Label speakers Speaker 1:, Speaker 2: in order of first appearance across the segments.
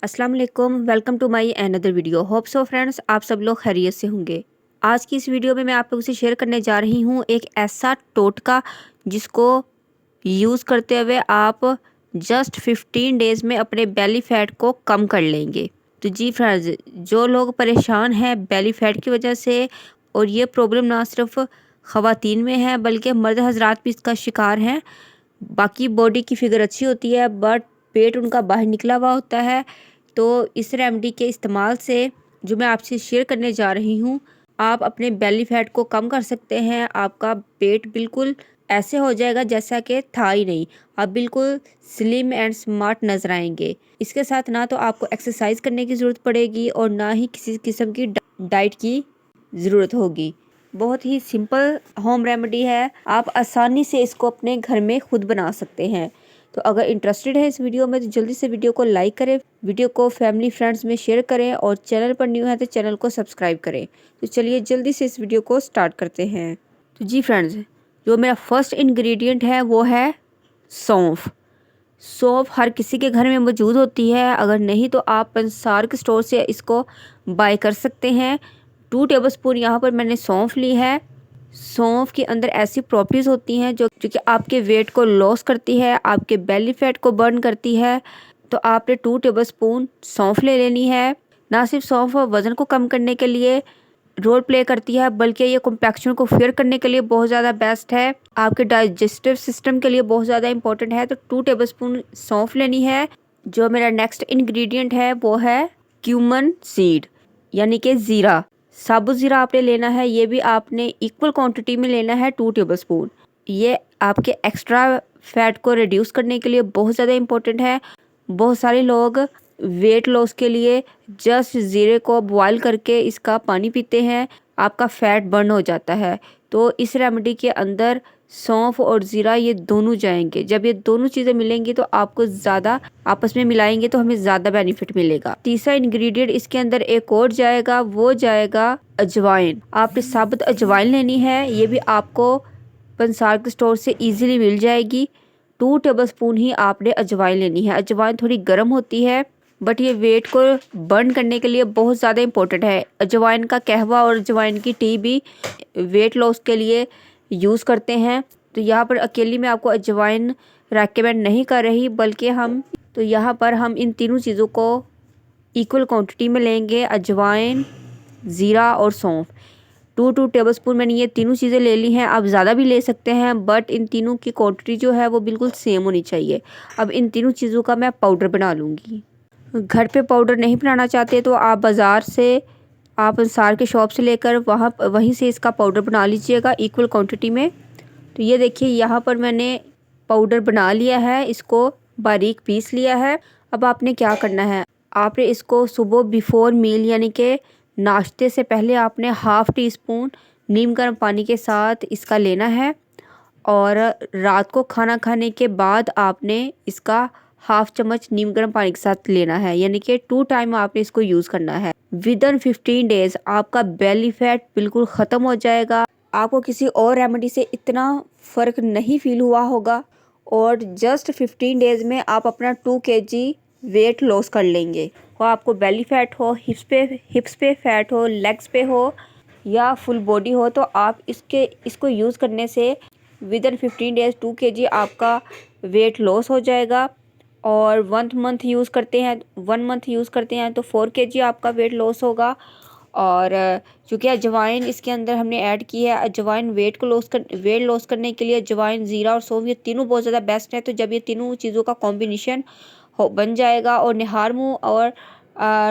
Speaker 1: अस्सलाम वालेकुम, welcome to my another video. Hope so friends, आप सब लोग खैरियत से होंगे। आज की इस वीडियो में मैं आप लोगों से शेयर करने जा रही हूँ एक ऐसा टोटका जिसको यूज़ करते हुए आप जस्ट 15 डेज़ में अपने बेली फैट को कम कर लेंगे। तो जी फ्रेंड्स, जो लोग परेशान हैं बेली फैट की वजह से, और ये प्रॉब्लम ना सिर्फ ख़वातीन में है बल्कि मर्द हजरात भी इसका शिकार हैं। बाकी बॉडी की फिगर अच्छी होती है बट पेट उनका बाहर निकला हुआ होता है। तो इस रेमेडी के इस्तेमाल से जो मैं आपसे शेयर करने जा रही हूँ, आप अपने बेली फैट को कम कर सकते हैं। आपका पेट बिल्कुल ऐसे हो जाएगा जैसा कि था ही नहीं। आप बिल्कुल स्लिम एंड स्मार्ट नज़र आएंगे। इसके साथ ना तो आपको एक्सरसाइज करने की ज़रूरत पड़ेगी और ना ही किसी किस्म की डाइट की ज़रूरत होगी। बहुत ही सिंपल होम रेमेडी है, आप आसानी से इसको अपने घर में खुद बना सकते हैं। तो अगर इंटरेस्टेड है इस वीडियो में तो जल्दी से वीडियो को लाइक करें, वीडियो को फैमिली फ्रेंड्स में शेयर करें और चैनल पर न्यू है तो चैनल को सब्सक्राइब करें। तो चलिए जल्दी से इस वीडियो को स्टार्ट करते हैं। तो जी फ्रेंड्स, जो मेरा फर्स्ट इंग्रेडिएंट है वो है सौंफ। सौंफ हर किसी के घर में मौजूद होती है, अगर नहीं तो आप पंसार के स्टोर से इसको बाय कर सकते हैं। 2 टेबलस्पून यहाँ पर मैंने सौंफ ली है। सौंफ के अंदर ऐसी प्रॉपर्टीज़ होती हैं जो कि आपके वेट को लॉस करती है, आपके बेली फैट को बर्न करती है। तो आपने 2 टेबलस्पून सौंफ ले लेनी है। ना सिर्फ सौंफ वज़न को कम करने के लिए रोल प्ले करती है बल्कि ये कॉम्प्लेक्शन को फेयर करने के लिए बहुत ज़्यादा बेस्ट है, आपके डाइजेस्टिव सिस्टम के लिए बहुत ज़्यादा इंपॉर्टेंट है। तो 2 टेबलस्पून सौंफ लेनी है। जो मेरा नेक्स्ट इंग्रेडिएंट है वो है क्यूमन सीड यानी कि ज़ीरा। साबुत ज़ीरा आपने लेना है, ये भी आपने इक्वल क्वांटिटी में लेना है 2 टेबलस्पून। ये आपके एक्स्ट्रा फैट को रिड्यूस करने के लिए बहुत ज़्यादा इंपॉर्टेंट है। बहुत सारे लोग वेट लॉस के लिए जस्ट ज़ीरे को बॉयल करके इसका पानी पीते हैं, आपका फैट बर्न हो जाता है। तो इस रेमेडी के अंदर सौंफ और ज़ीरा ये दोनों जाएंगे। जब ये दोनों चीज़ें मिलेंगी तो आपको ज़्यादा आपस में मिलाएंगे तो हमें ज़्यादा बेनिफिट मिलेगा। तीसरा इंग्रेडिएंट इसके अंदर एक और जाएगा, वो जाएगा अजवाइन। आपने साबुत अजवाइन लेनी है, ये भी आपको पंसार के स्टोर से इजीली मिल जाएगी। 2 टेबलस्पून ही आपने अजवाइन लेनी है। अजवाइन थोड़ी गर्म होती है बट ये वेट को बर्न करने के लिए बहुत ज़्यादा इंपॉर्टेंट है। अजवाइन का कहवा और अजवाइन की टी भी वेट लॉस के लिए यूज़ करते हैं। तो यहाँ पर अकेली मैं आपको अजवाइन रेकमेंड नहीं कर रही बल्कि यहाँ पर हम इन तीनों चीज़ों को इक्वल क्वांटिटी में लेंगे, अजवाइन, ज़ीरा और सौंफ। 2 टेबलस्पून मैंने ये तीनों चीज़ें ले ली हैं। आप ज़्यादा भी ले सकते हैं बट इन तीनों की क्वांटिटी जो है वो बिल्कुल सेम होनी चाहिए। अब इन तीनों चीज़ों का मैं पाउडर बना लूँगी। घर पे पाउडर नहीं बनाना चाहते तो आप बाज़ार से, आप अंसार के शॉप से लेकर वहीं से इसका पाउडर बना लीजिएगा इक्वल क्वांटिटी में। तो ये देखिए यहाँ पर मैंने पाउडर बना लिया है, इसको बारीक पीस लिया है। अब आपने क्या करना है, आपने इसको सुबह बिफोर मील यानी कि नाश्ते से पहले आपने हाफ़ टी स्पून नीम गर्म पानी के साथ इसका लेना है और रात को खाना खाने के बाद आपने इसका हाफ चम्मच नीम गर्म पानी के साथ लेना है, यानी कि 2 टाइम आपने इसको यूज़ करना है। विदिन 15 डेज़ आपका बेली फैट बिल्कुल ख़त्म हो जाएगा। आपको किसी और रेमेडी से इतना फ़र्क नहीं फील हुआ होगा और जस्ट 15 डेज़ में आप अपना 2 kg वेट लॉस कर लेंगे। वो आपको बेली फैट हो, हिप्स पे फैट हो, लेग्स पे हो या फुल बॉडी हो, तो आप इसको यूज़ करने से विदिन 15 डेज़ 2 kg आपका वेट लॉस हो जाएगा। और 1 मंथ यूज़ करते हैं तो 4 kg आपका वेट लॉस होगा। और चूँकि अजवाइन इसके अंदर हमने ऐड की है, अजवाइन वेट लॉस करने के लिए अजवाइन, ज़ीरा और सौंफ ये तीनों बहुत ज़्यादा बेस्ट है। तो जब ये तीनों चीज़ों का कॉम्बिनेशन बन जाएगा और निहार मुँह और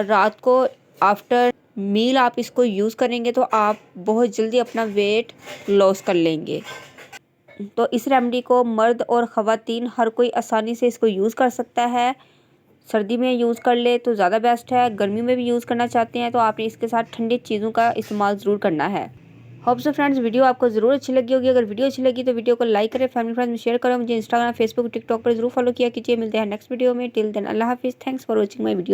Speaker 1: रात को आफ्टर मील आप इसको यूज़ करेंगे तो आप बहुत जल्दी अपना वेट लॉस कर लेंगे। तो इस रेमेडी को मर्द और ख़वातीन हर कोई आसानी से इसको यूज़ कर सकता है। सर्दी में यूज़ कर ले तो ज़्यादा बेस्ट है, गर्मी में भी यूज़ करना चाहते हैं तो आपने इसके साथ ठंडी चीज़ों का इस्तेमाल ज़रूर करना है। होप सो फ्रेंड्स, वीडियो आपको ज़रूर अच्छी लगी होगी। अगर वीडियो अच्छी लगी तो वीडियो को लाइक करें, फैमिली फ्रेंड्स में शेयर करें, मुझे इंस्टाग्राम, फेसबुक, टिकटॉक पर ज़रूर फॉलो किया कीजिए। मिलते हैं नेक्स्ट वीडियो में। टिल देन अल्लाह हाफिज़। Thanks for watching my video.